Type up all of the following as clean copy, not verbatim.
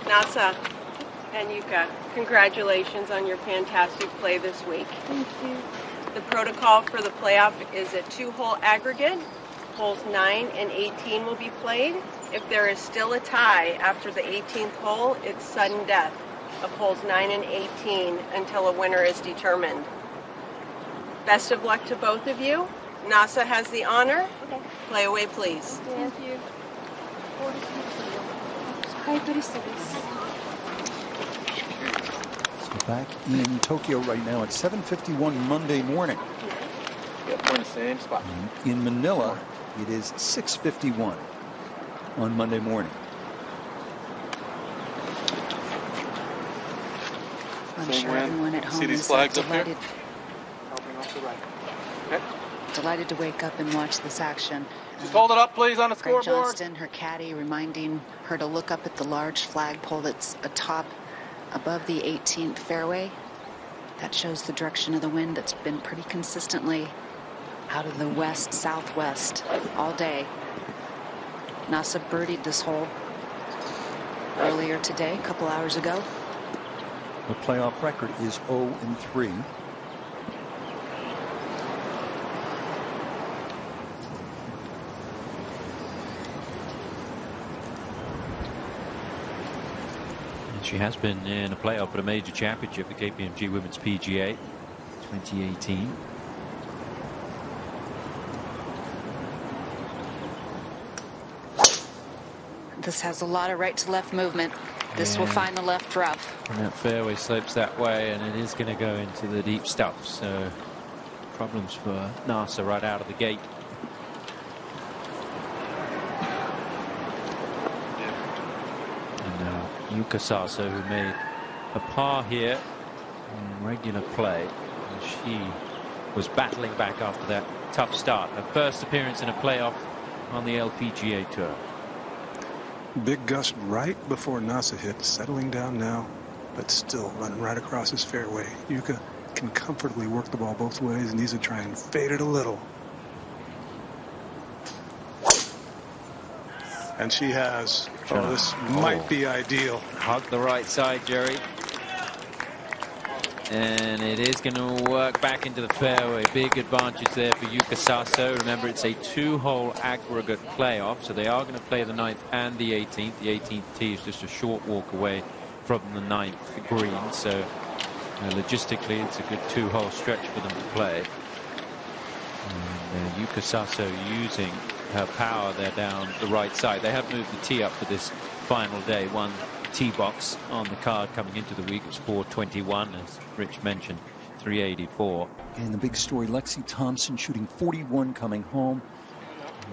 Nasa and Yuka, congratulations on your fantastic play this week. Thank you. The protocol for the playoff is a 2-hole aggregate. Holes 9 and 18 will be played. If there is still a tie after the 18th hole, it's sudden death of holes 9 and 18 until a winner is determined. Best of luck to both of you. Nasa has the honor. Okay. Play away, please. Thank you. So back in Tokyo right now at 7:51 Monday morning. Yep, we're in the same spot. In Manila, it is 6:51 on Monday morning. I'm Same sure wind. everyone at home See these is flags up here? delighted, Helping off the right. Okay. delighted to wake up and watch this action. Just hold it up, please, on the Greg scoreboard. Johnston, her caddy, reminding her to look up at the large flagpole that's atop above the 18th fairway. That shows the direction of the wind that's been pretty consistently out of the west-southwest all day. Nasa birdied this hole earlier today, a couple hours ago. The playoff record is 0-3. She has been in a playoff at a major championship, the KPMG Women's PGA 2018. This has a lot of right to left movement. This will find the left rough. And that fairway slopes that way, and it is going to go into the deep stuff. So problems for Nasa right out of the gate. Yuka Saso, who made a par here in regular play, and she was battling back after that tough start. Her first appearance in a playoff on the LPGA Tour. Big gust right before Nasa hit, settling down now, but still running right across his fairway. Yuka can comfortably work the ball both ways, needs to try and fade it a little. And she has. Oh, this might be ideal. Hug the right side, Jerry. And it is going to work back into the fairway. Big advantage there for Yuka Saso. Remember, it's a 2-hole aggregate playoff, so they are going to play the 9th and the 18th. The 18th tee is just a short walk away from the 9th green, so logistically it's a good 2-hole stretch for them to play. And Yuka Saso using her power there down the right side. They have moved the tee up for this final day. One tee box on the card coming into the week was 421, as Rich mentioned, 384. And the big story, Lexi Thompson shooting 41 coming home,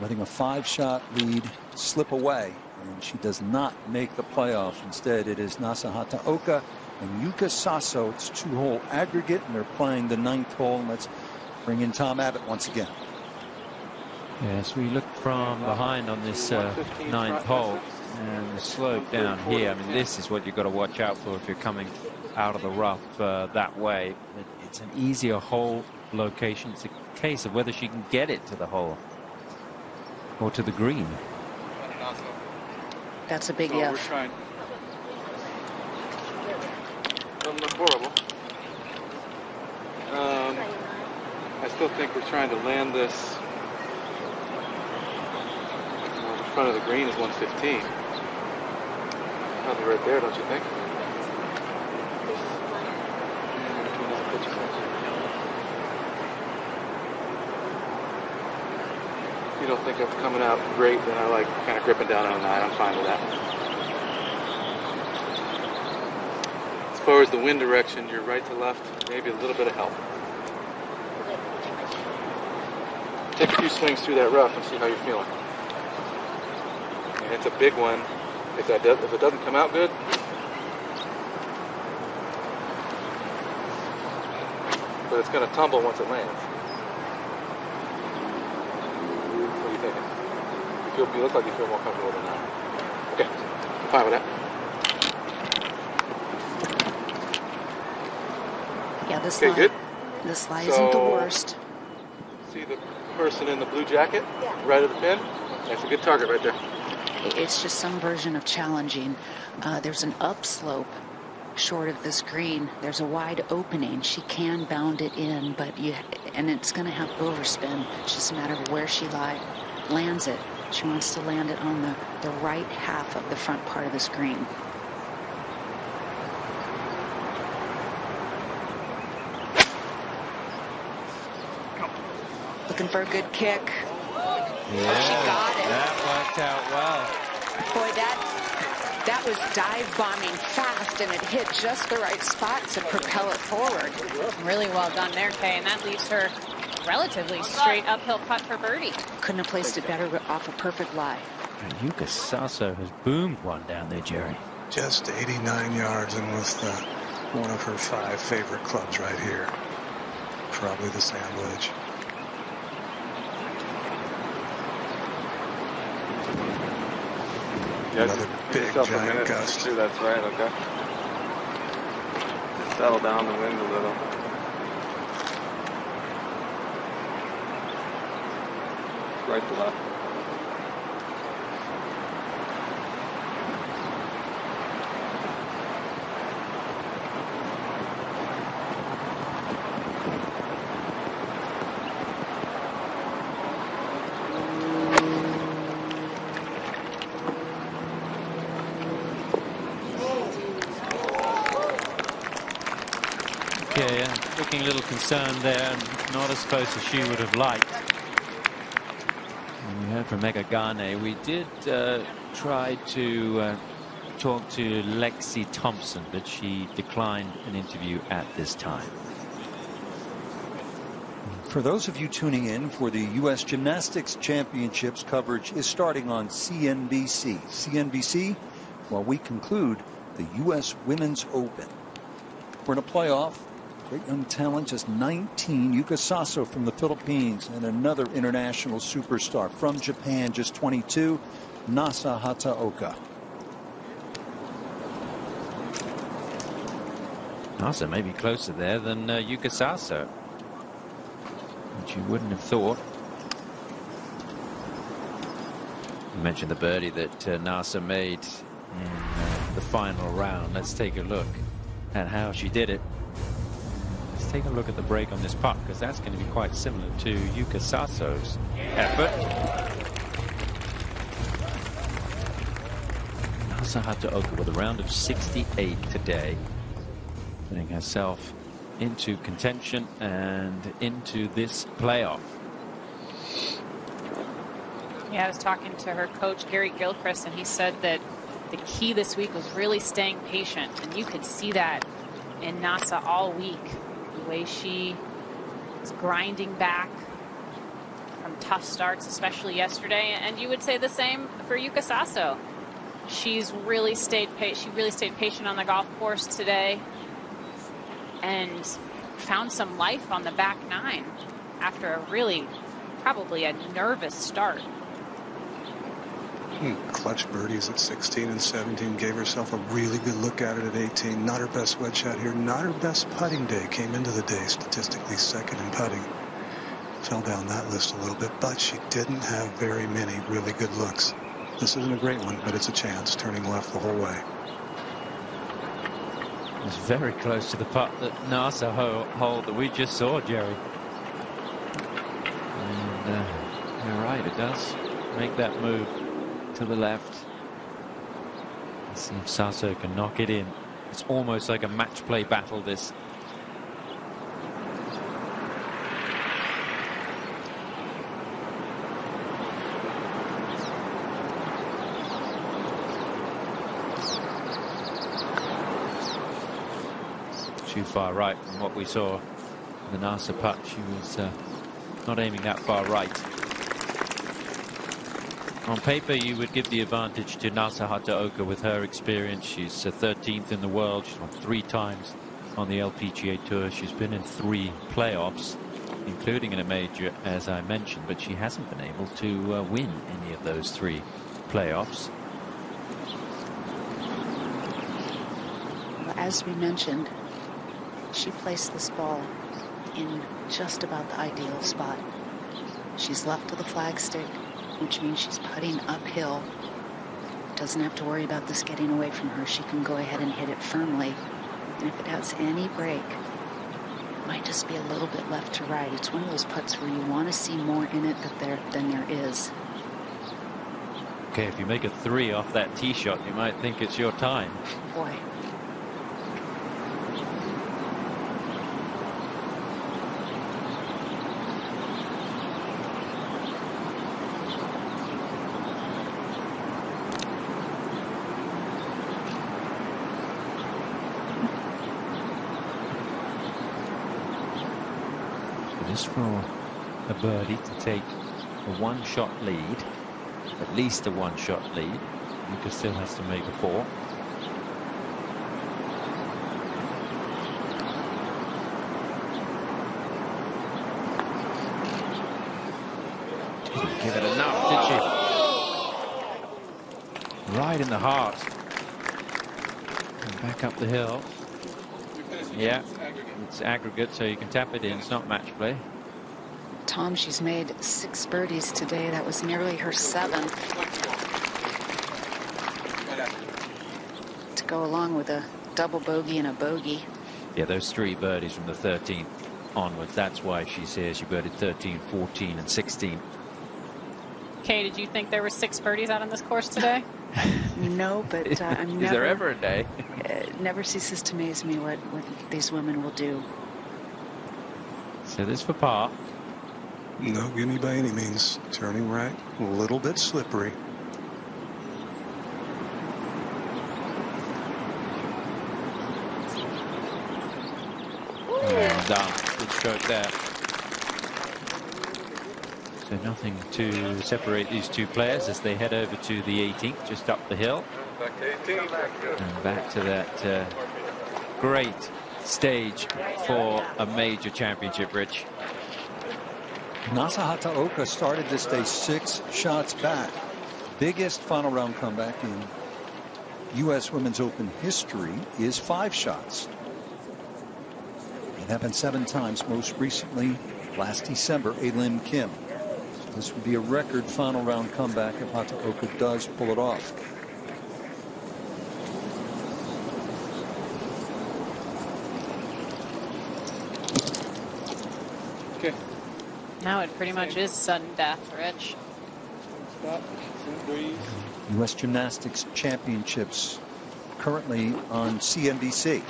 letting a 5-shot lead slip away, and she does not make the playoff. Instead, it is Nasa Hataoka and Yuka Saso. It's 2-hole aggregate, and they're playing the 9th hole. And let's bring in Tom Abbott once again. Yes, we look from behind on this 9th hole, and the slope down here. I mean, this is what you've got to watch out for if you're coming out of the rough that way. It's an easier hole location. It's a case of whether she can get it to the hole or to the green. That's a big We're if. trying. Doesn't look horrible. I still think we're trying to land this. The front of the green is 115. Probably right there, don't you think? If you don't think I'm coming out great, then I like kind of gripping down on a 9. I'm fine with that. As far as the wind direction, you're right to left, maybe a little bit of help. Take a few swings through that rough and see how you're feeling. And it's a big one. If it doesn't come out good, but it's going to tumble once it lands. What are you thinking? You look like you feel more comfortable than that. Okay, I'm fine with that. Yeah, this Okay, lie, good. this lie isn't the worst. See the person in the blue jacket right at the pin? That's a good target right there. It's just some version of challenging. There's an upslope short of this green. There's a wide opening. She can bound it in, and it's going to have overspin. It's just a matter of where she lands it. She wants to land it on the right half of the front part of this green. Looking for a good kick. Yeah, she got it. That worked out well. Boy, that was dive bombing fast, and it hit just the right spot to propel it forward. Really well done there, Kay, and that leaves her relatively straight uphill putt for birdie. Couldn't have placed it better off a perfect lie. And Yuka Saso has boomed one down there, Jerry. Just 89 yards, and with one of her 5 favorite clubs right here. Probably the sand wedge. Another big giant gust. Too, that's right, okay. Settle down the wind a little. Right to left. Looking a little concerned there, not as close as she would have liked. And we heard from Megha Ganne. We did try to talk to Lexi Thompson, but she declined an interview at this time. For those of you tuning in for the U.S. Gymnastics Championships, coverage is starting on CNBC. CNBC, while we conclude the U.S. Women's Open. We're in a playoff. Great young talent, just 19. Yuka Saso from the Philippines, and another international superstar from Japan, just 22, Nasa Hataoka. Nasa may be closer there than Yuka Saso, which you wouldn't have thought. You mentioned the birdie that Nasa made in the final round. Let's take a look at how she did it. Let's take a look at the break on this putt, because that's going to be quite similar to Yuka Saso's effort. Nasa Hataoka with a round of 68 today, putting herself into contention and into this playoff. Yeah, I was talking to her coach, Gary Gilchrist, and he said that the key this week was really staying patient, and you could see that in Nasa all week. The way she was grinding back from tough starts, especially yesterday, and you would say the same for Yuka Saso. She's really stayed she really stayed patient on the golf course today and found some life on the back nine after a really probably a nervous start. Clutch birdies at 16 and 17, gave herself a really good look at it at 18. Not her best wedge shot here, not her best putting day. Came into the day statistically second in putting. Fell down that list a little bit, but she didn't have very many really good looks. This isn't a great one, but it's a chance, turning left the whole way. It's very close to the putt that Nasa hole that we just saw, Jerry. And you're right, it does make that move to the left. Let's see if Saso can knock it in. It's almost like a match play battle, this. Too far right from what we saw in the Nasa putt. She was not aiming that far right. On paper, you would give the advantage to Nasa Hataoka with her experience. She's 13th in the world. She's won 3 times on the LPGA Tour. She's been in 3 playoffs, including in a major, as I mentioned, but she hasn't been able to win any of those 3 playoffs. As we mentioned, she placed this ball in just about the ideal spot. She's left of the flagstick, which means she's putting uphill. doesn't have to worry about this getting away from her. She can go ahead and hit it firmly. And if it has any break, it might just be a little bit left to right. It's one of those putts where you want to see more in it than there is. Okay, if you make a 3 off that tee shot, you might think it's your time. Boy. Just for a birdie to take a 1-shot lead, at least a 1-shot lead. Yuka still has to make a 4. Didn't give it enough, did she? Right in the heart. And back up the hill. Yeah, it's aggregate, so you can tap it in. It's not match play. Tom, she's made 6 birdies today. That was nearly her 7th. To go along with a double bogey and a bogey. Yeah, those 3 birdies from the 13th onwards. That's why she's here. She birdied 13, 14, and 16. Kay, did you think there were 6 birdies out on this course today? No, but I'm Is there ever a day? Never ceases to amaze me what these women will do. So this for par. No gimme by any means. Turning right, a little bit slippery. And done. Good stroke there. So nothing to separate these 2 players as they head over to the 18th, just up the hill. And back to that great stage for a major championship, Rich. Nasa Hataoka started this day 6 shots back. Biggest final round comeback in U.S. Women's Open history is 5 shots. It happened 7 times, most recently last December, Lim Kim. This would be a record final round comeback if Hataoka does pull it off. Okay. Now it pretty much is sudden death, Rich. Stop. Breathe. U.S. Gymnastics Championships currently on CNBC.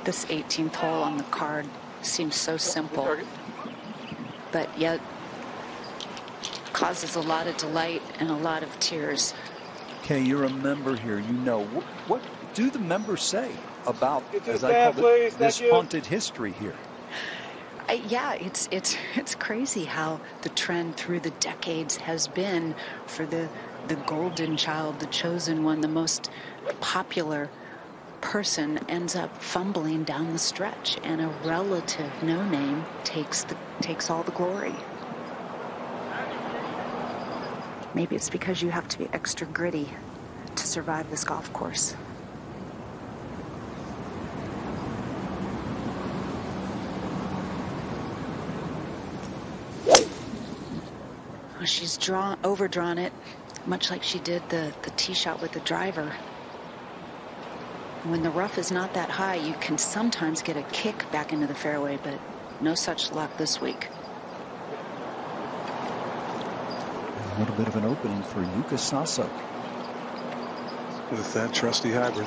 This 18th hole on the card seems so simple, but yet causes a lot of delight and a lot of tears. Okay, you're a member here. You know what do the members say about, as I call it, this haunted history here? Yeah, it's crazy how the trend through the decades has been for the golden child, the chosen one, the most popular person ends up fumbling down the stretch, and a relative no-name takes all the glory. Maybe it's because you have to be extra gritty to survive this golf course. Well, she's overdrawn it, much like she did the tee shot with the driver. When the rough is not that high, you can sometimes get a kick back into the fairway, but no such luck this week. A little bit of an opening for Yuka Saso. With that trusty hybrid.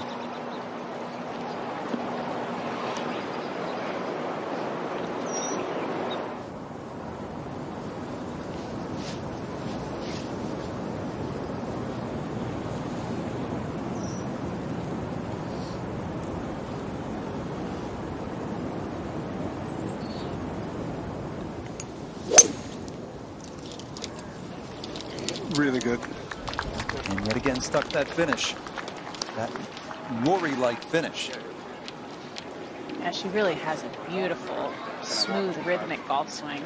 Really good. And yet again stuck that finish. That Rory-like finish. Yeah, she really has a beautiful, smooth, rhythmic golf swing.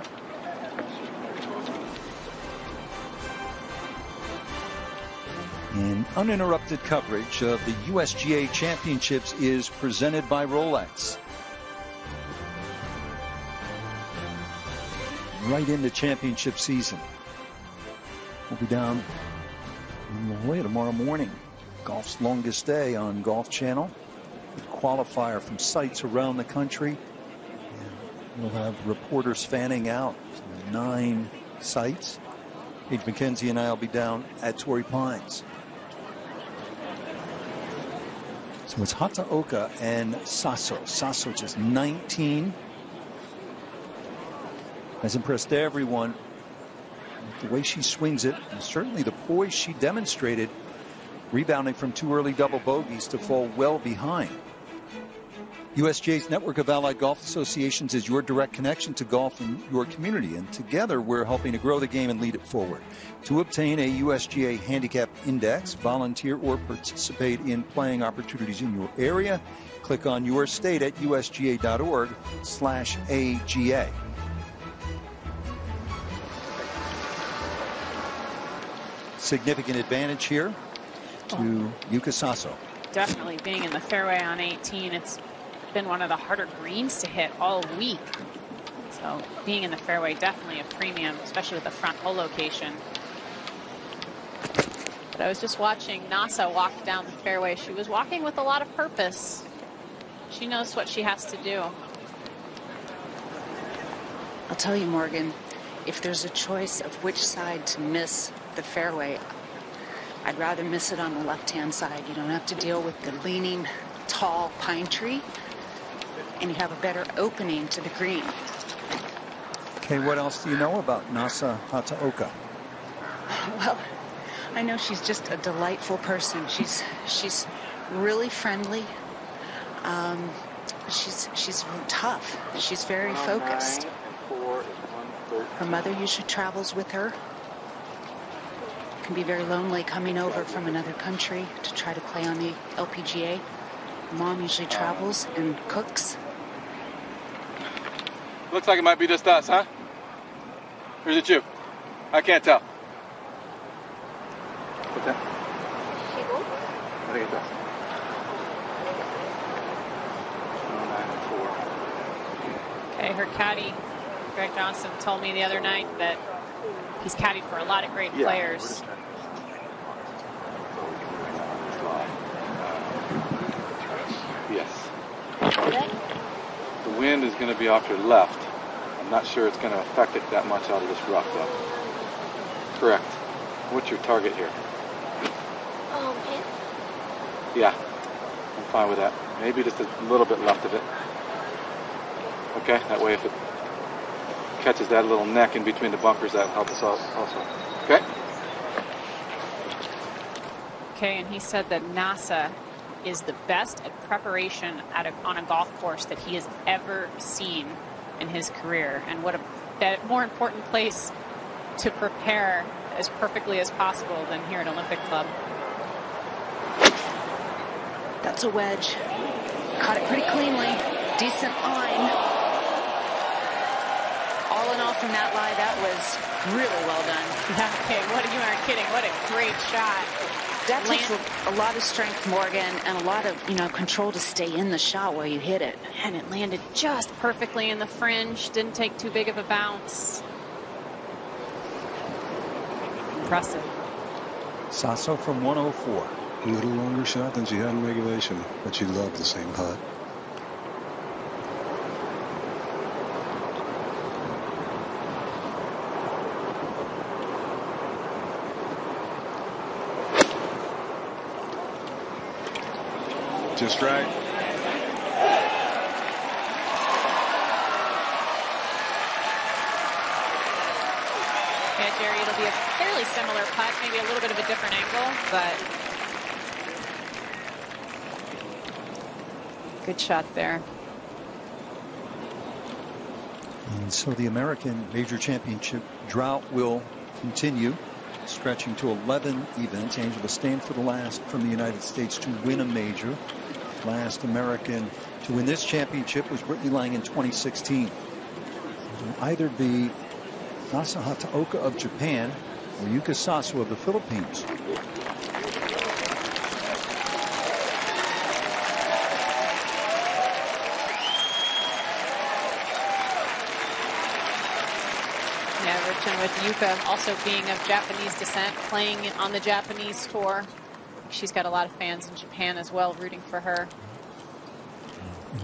And uninterrupted coverage of the USGA Championships is presented by Rolex. Right into championship season. will be down in La Jolla tomorrow morning. Golf's longest day on Golf Channel. A qualifier from sites around the country. And we'll have reporters fanning out 9 sites. Paige McKenzie and I will be down at Torrey Pines. So it's Hataoka and Saso. Saso just 19. Has impressed everyone with the way she swings it, and certainly the poise she demonstrated rebounding from 2 early double bogeys to fall well behind. USGA's network of allied golf associations is your direct connection to golf in your community, and together we're helping to grow the game and lead it forward. To obtain a USGA handicap index, volunteer or participate in playing opportunities in your area, click on your state at usga.org/AGA. Significant advantage here to Yuka Saso. Definitely being in the fairway on 18. It's been one of the harder greens to hit all week. So being in the fairway, definitely a premium, especially with the front hole location. But I was just watching Nasa walk down the fairway. She was walking with a lot of purpose. She knows what she has to do. I'll tell you, Morgan, if there's a choice of which side to miss the fairway, I'd rather miss it on the left-hand side. You don't have to deal with the leaning, tall pine tree, and you have a better opening to the green. Okay, what else do you know about Nasa Hataoka? Well, I know she's just a delightful person. She's really friendly. She's tough. She's very focused. Her mother usually travels with her. Can be very lonely coming over from another country to try to play on the LPGA. Mom usually travels and cooks. Looks like it might be just us, huh? Or is it you? I can't tell. What's that? I think it's us. 9 and 4. Okay, her caddy, Greg Johnson, told me the other night that he's caddied for a lot of great players. Yes. The wind is going to be off your left. I'm not sure it's going to affect it that much out of this rough, though. Correct. What's your target here? Yeah, I'm fine with that. Maybe just a little bit left of it. Okay, that way if it catches that little neck in between the bunkers, that'll help us out also. Okay? Okay, and he said that NASA is the best at preparation on a golf course that he has ever seen in his career. And what a more important place to prepare as perfectly as possible than here at Olympic Club. That's a wedge. Caught it pretty cleanly. Decent line. All in all, from that lie, that was really well done. Yeah, okay, you aren't kidding. What a great shot. That takes a lot of strength, Morgan, and a lot of, control to stay in the shot while you hit it. And it landed just perfectly in the fringe. Didn't take too big of a bounce. Impressive. Saso from 104. A little longer shot than she had in regulation, but she loved the same putt. Just right. Yeah, Jerry, it'll be a fairly similar putt, maybe a little bit of a different angle, but good shot there. And so the American Major Championship drought will continue, stretching to 11 events. Angela Stanford, the last from the United States to win a major. Last American to win this championship was Brittany Lang in 2016. It will either be Nasa Hataoka of Japan or Yuka Saso of the Philippines. Yeah, Rich and with Yuka also being of Japanese descent, playing on the Japanese tour. She's got a lot of fans in Japan as well, rooting for her.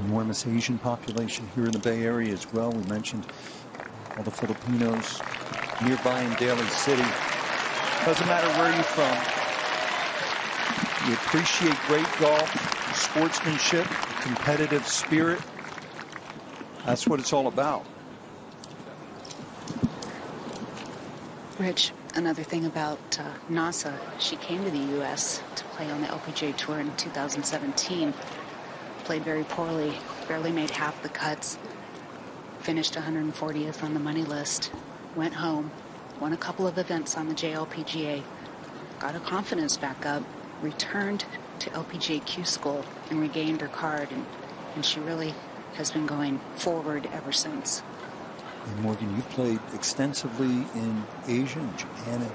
Enormous Asian population here in the Bay Area as well. We mentioned all the Filipinos nearby in Daly City. Doesn't matter where you're from. You appreciate great golf, sportsmanship, competitive spirit. That's what it's all about. Rich, another thing about Nasa, she came to the U.S. to play on the LPGA Tour in 2017. Played very poorly, barely made half the cuts, finished 140th on the money list, went home, won a couple of events on the JLPGA, got her confidence back up, returned to LPGA Q School and regained her card, and she really has been going forward ever since. And Morgan, you've played extensively in Asia and Japan. And,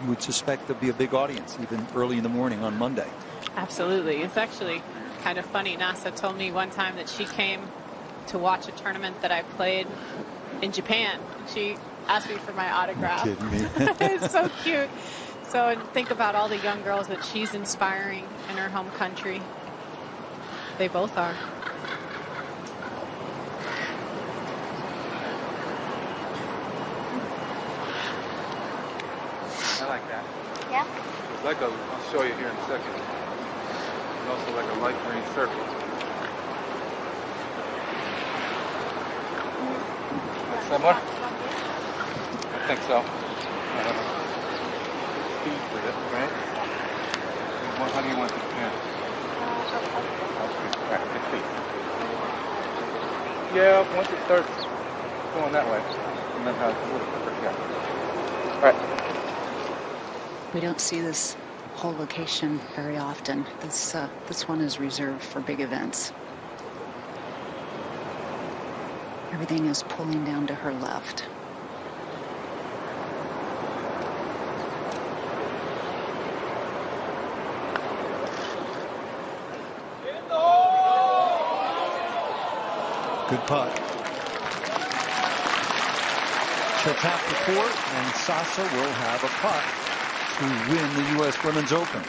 you would suspect there'd be a big audience even early in the morning on Monday. Absolutely. It's actually kind of funny. Nasa told me one time that she came to watch a tournament that I played in Japan. She asked me for my autograph. You're kidding me. It's so cute. So and think about all the young girls that she's inspiring in her home country. They both are. I like that. Yeah. It's like a, I'll show you here in a second. It's also like a light green circle. That's similar? I think so. Speed with it, right? How do you want the pen? Alright, good feet. Yeah, once it starts going that way, and then how it's a little quicker, yeah. Alright. We don't see this whole location very often. This one is reserved for big events. Everything is pulling down to her left. Good putt. She'll tap the court, and Sasa will have a putt to win the U.S. Women's Open.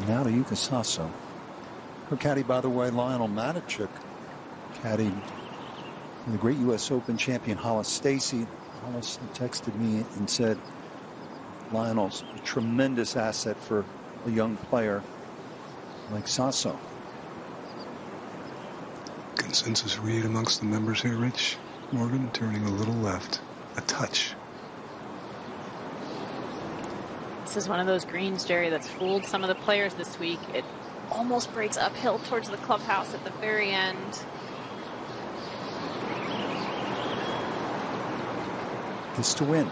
Now to Yuka Saso. Her caddy, by the way, Lionel Matichuk, caddy the great U.S. Open champion Hollis Stacy. Hollis texted me and said Lionel's a tremendous asset for a young player like Saso. Consensus read amongst the members here, Rich. Morgan turning a little left, a touch. This is one of those greens, Jerry, that's fooled some of the players this week. It almost breaks uphill towards the clubhouse at the very end. This to win.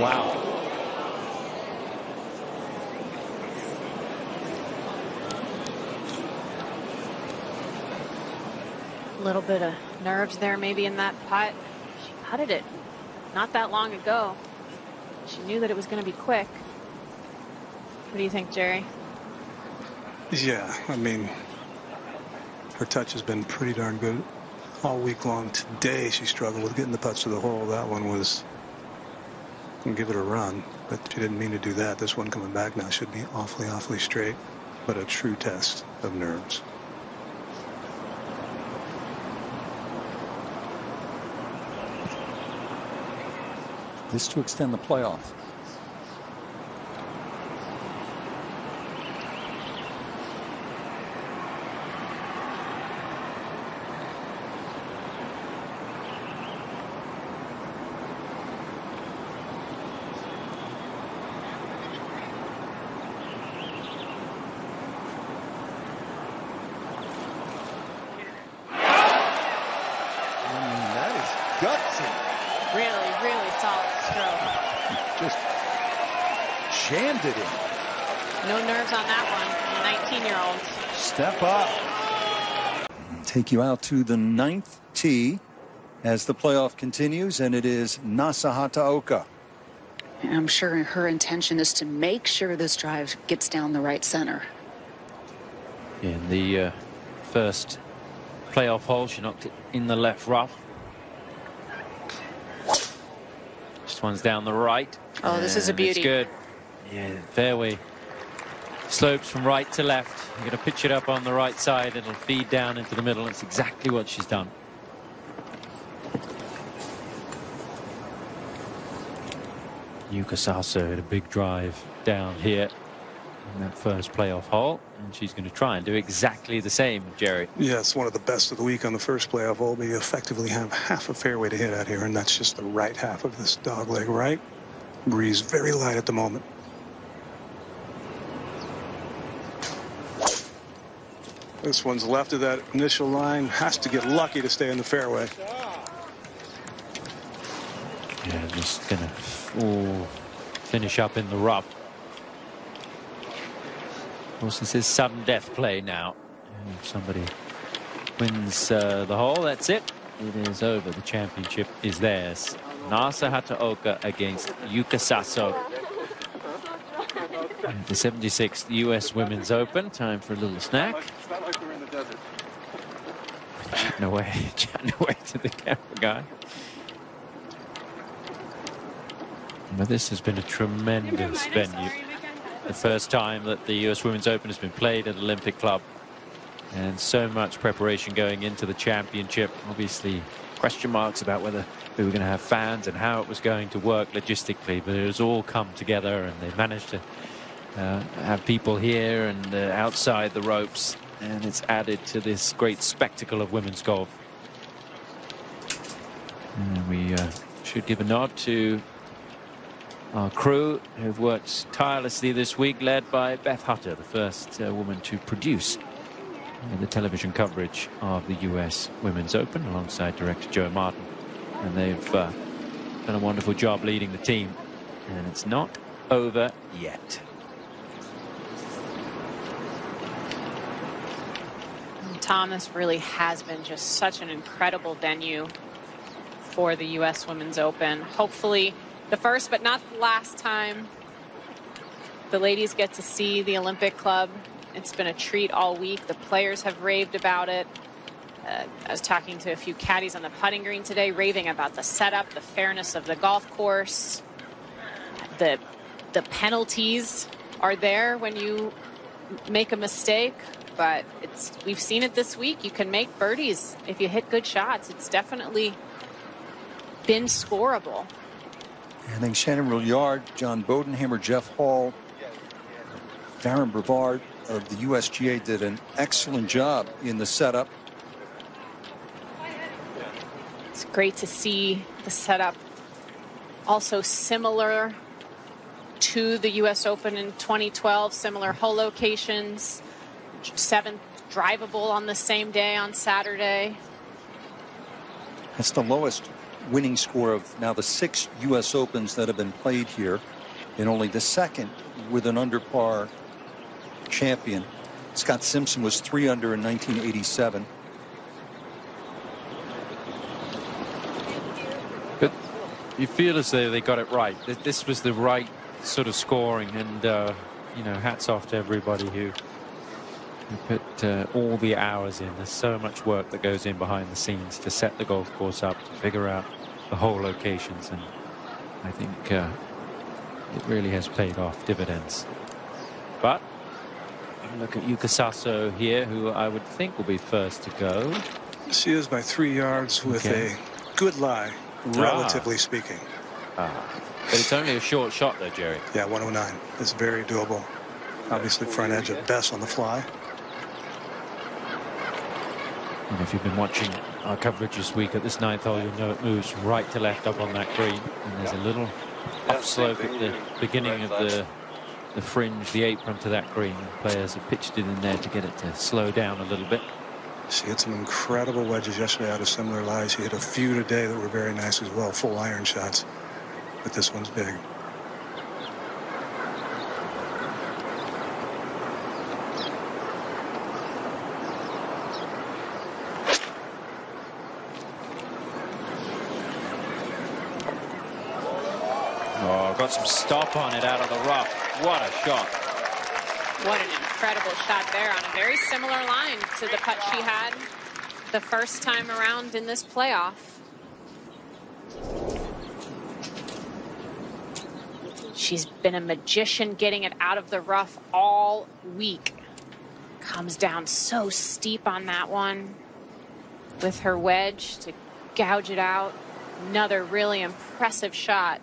Wow. A little bit of nerves there maybe in that putt. She putted it not that long ago. She knew that it was going to be quick. What do you think, Jerry? Yeah, I mean, her touch has been pretty darn good all week long. Today she struggled with getting the putts to the hole. That one was, and give it a run, but she didn't mean to do that. This one coming back now should be awfully straight, but a true test of nerves. This to extend the playoff. That's all stroke. Just jammed it in. No nerves on that one. 19-year-old. Step up. Take you out to the 9th tee as the playoff continues, and it is Nasa Hataoka. And I'm sure her intention is to make sure this drive gets down the right center. In the first playoff hole, she knocked it in the left rough. This one's down the right. Oh, this is a beauty. It's good. Yeah, fairway slopes from right to left. You're going to pitch it up on the right side. It'll feed down into the middle. That's exactly what she's done. Yuka Saso had a big drive down here in that first playoff hole, and she's going to try and do exactly the same, Jerry. Yeah, it's one of the best of the week on the first playoff hole, but you effectively have half a fairway to hit out here, and that's just the right half of this dogleg right. Breeze very light at the moment. This one's left of that initial line, has to get lucky to stay in the fairway. Yeah, just going to finish up in the rough. Of course, this is sudden death play now. If somebody wins the hole, that's it. It is over. The championship is theirs. Nasa Hataoka against Yuka Saso. The 76th U.S. Women's Open. Time for a little snack. It's not like we're in the desert. Chatting away to the camera guy. But this has been a tremendous venue. The first time that the US Women's Open has been played at Olympic Club. And so much preparation going into the championship. Obviously, question marks about whether we were going to have fans and how it was going to work logistically. But it has all come together, and they managed to have people here and outside the ropes. And it's added to this great spectacle of women's golf. And we should give a nod to our crew who've worked tirelessly this week, led by Beth Hutter, the first woman to produce the television coverage of the US Women's Open, alongside director Joe Martin. And they've done a wonderful job leading the team. And it's not over yet. Tom, this really has been just such an incredible venue for the US Women's Open. Hopefully the first but not the last time the ladies get to see the Olympic Club. It's been a treat all week. The players have raved about it. I was talking to a few caddies on the putting green today, raving about the setup, the fairness of the golf course. The penalties are there when you make a mistake, but we've seen it this week. You can make birdies if you hit good shots. It's definitely been scoreable. I think Shannon Rilliard, John Bodenhammer, Jeff Hall, Farron Brevard of the USGA did an excellent job in the setup. It's great to see the setup also similar to the US Open in 2012, similar hole locations, 7th drivable on the same day on Saturday. That's the lowest winning score of now the 6 US Opens that have been played here, and only the second with an under par champion. Scott Simpson was 3 under in 1987. But you feel as though they got it right. This was the right sort of scoring, and you know, hats off to everybody who put all the hours in. There's so much work that goes in behind the scenes to set the golf course up, to figure out the whole locations, and I think it really has paid off dividends. But look at Yuka Saso here, who I would think will be first to go. She is by 3 yards with a good lie, relatively speaking. But it's only a short shot though, Jerry. Yeah, 109 is very doable. Obviously front edge at best on the fly. And if you've been watching our coverage this week at this 9th hole, you'll know it moves from right to left up on that green. And there's a little upslope at the beginning of the fringe, the apron to that green. Players have pitched it in there to get it to slow down a little bit. She hit some incredible wedges yesterday out of similar lies. She hit a few today that were very nice as well, full iron shots. but this one's big. Oh, got some stop on it out of the rough. What a shot. What an incredible shot there on a very similar line to the putt she had the first time around in this playoff. She's been a magician getting it out of the rough all week. Comes down so steep on that one with her wedge to gouge it out. Another really impressive shot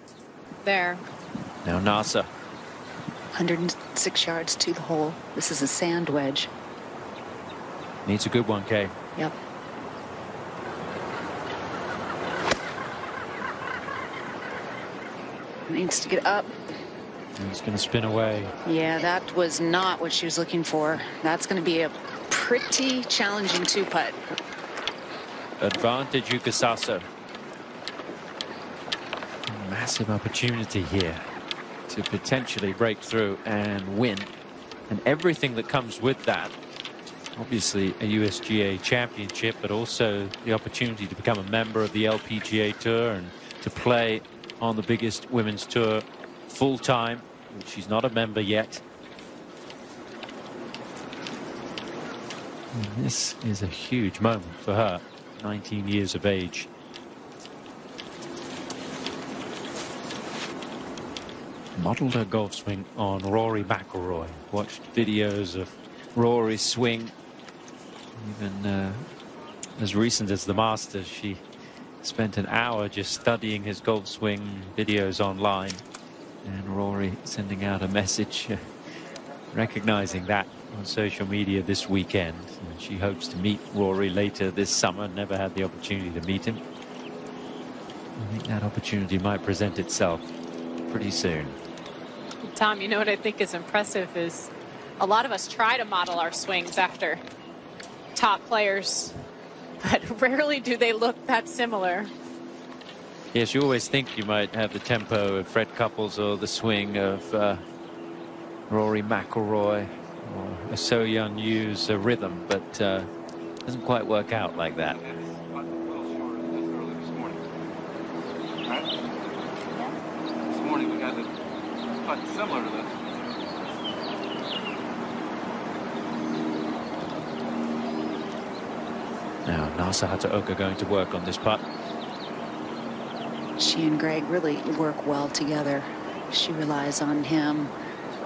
there. Now Nasa. 106 yards to the hole. This is a sand wedge. Needs a good one, Kay. Yep. Needs to get up. And it's going to spin away. Yeah, that was not what she was looking for. That's going to be a pretty challenging two-putt. Advantage Yuka Saso. Massive opportunity here to potentially break through and win. And everything that comes with that. Obviously a USGA championship, but also the opportunity to become a member of the LPGA Tour and to play on the biggest women's tour full-time. She's not a member yet. And this is a huge moment for her, 19 years of age. Modeled her golf swing on Rory McIlroy. Watched videos of Rory's swing. Even as recent as the Masters, she spent an hour just studying his golf swing videos online. And Rory sending out a message recognizing that on social media this weekend. And she hopes to meet Rory later this summer. Never had the opportunity to meet him. I think that opportunity might present itself pretty soon. Tom, you know what I think is impressive is a lot of us try to model our swings after top players, but rarely do they look that similar. Yes, you always think you might have the tempo of Fred Couples or the swing of Rory McIlroy or So Yeon Yu's rhythm, but doesn't quite work out like that. This morning we got a putt similar to this. Now Nasa Hataoka going to work on this putt. She and Greg really work well together. She relies on him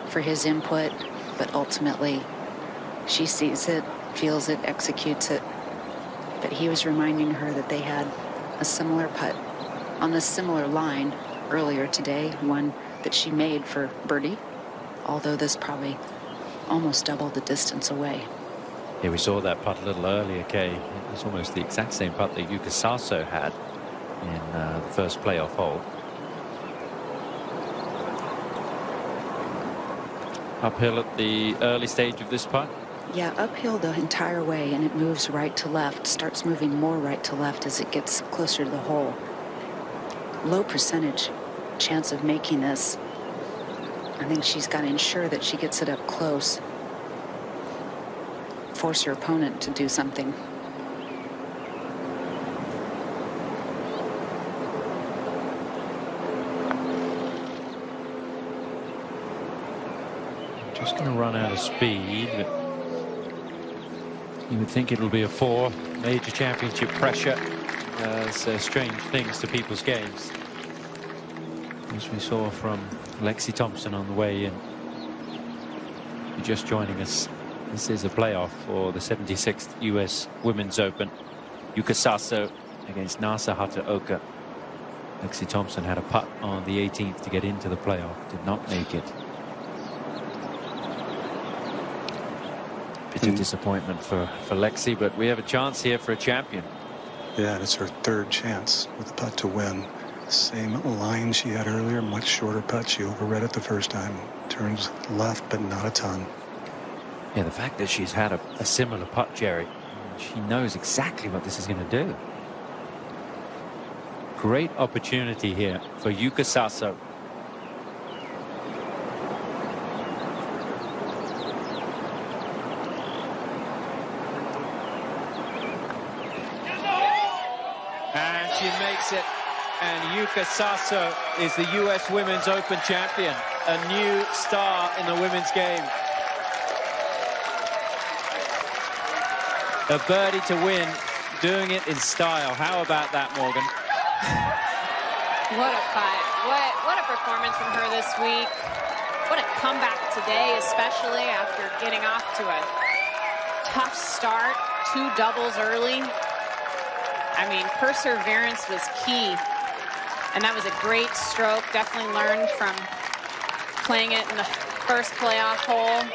for his input, but ultimately she sees it, feels it, executes it. But he was reminding her that they had a similar putt on a similar line earlier today, one that she made for birdie, although this probably almost double the distance away. Yeah, we saw that putt a little earlier, Kay. It was almost the exact same putt that Yuka Saso had in the first playoff hole. Uphill at the early stage of this putt. Yeah, uphill the entire way, and it moves right to left, starts moving more right to left as it gets closer to the hole. Low percentage chance of making this. I think she's got to ensure that she gets it up close. Force her opponent to do something. Just going to run out of speed, but you would think it'll be a 4. Major championship pressure does strange things to people's games. As we saw from Lexi Thompson on the way in. If you're just joining us, this is a playoff for the 76th US Women's Open. Yuka Saso against Nasa Hataoka. Lexi Thompson had a putt on the 18th to get into the playoff, did not make it. Bit of disappointment for Lexi, but we have a chance here for a champion. Yeah, and it's her third chance with the putt to win. Same line she had earlier, much shorter putt. She overread it the first time. Turns left, but not a ton. Yeah, the fact that she's had a similar putt, Jerry, she knows exactly what this is going to do. great opportunity here for Yuka Saso. And she makes it. And Yuka Saso is the U.S. Women's Open champion. A new star in the women's game. A birdie to win, doing it in style. How about that, Morgan? What a fight. What a performance from her this week. What a comeback today, especially after getting off to a tough start. 2 doubles early. I mean, perseverance was key. And that was a great stroke. Definitely learned from playing it in the first playoff hole.